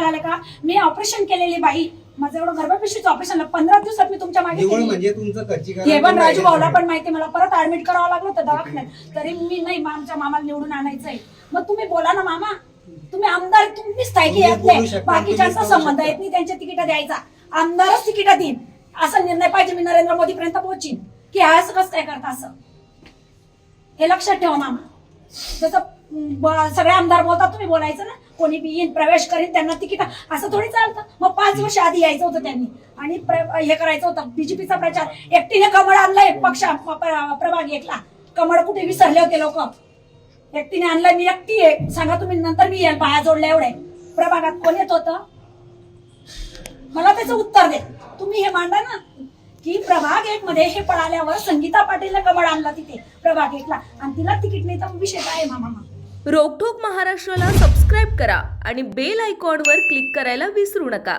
म्हणाले का मी ऑपरेशन केलेली बाई, माझं एवढं गर्भपिशवीचं ऑपरेशन 15 दिवसात मी तुमच्या मागे म्हणजे तुमचं हे पण राजू भाऊला पण माहिती, मला परत ऍडमिट करावं लागलं होतं दवाखान्यात, तरी मी नाही आमच्या मामाला निवडून आणायचंय. मग तुम्ही बोला ना मामा, तुम्ही आमदार तुम्हीच स्थायिकी येत नाही, बाकीच्यांचा संबंध येत नाही त्यांच्या तिकीट द्यायचा, आमदारच तिकीट देईन असा निर्णय पाहिजे. मी नरेंद्र मोदी पर्यंत पोहोचीन की असं कसं काय करता, असं हे लक्षात ठेवा मामा. जसं सगळे आमदार बोलतात तुम्ही बोलायचं ना, कोणी बी येईन प्रवेश करीन त्यांना तिकीट, असं थोडी चालतं. मग 5 वर्ष आधी यायचं होतं त्यांनी आणि हे करायचं होतं बीजेपीचा प्रचार. एकटीने कमळ आणलाय पक्ष प्रभाग एकला, कमळ कुठे विसरले होते लोक, एकटीने आणलाय. मी एकटी आहे, सांगा तुम्ही, नंतर मी येईल पाया जोडल्या एवढे प्रभागात कोण येत होतं, मला त्याचं उत्तर दे. तुम्ही हे मांडा ना की प्रभाग 1 मध्ये हे पळाल्यावर संगीता पाटीलने कमळ आणला तिथे प्रभाग 1 ला आणि तिला तिकीट नाही, तर विषय काय मामा. रोकठोक महाराष्ट्राला सबस्क्राईब करा आणि बेल आयकॉनवर क्लिक करायला विसरू नका.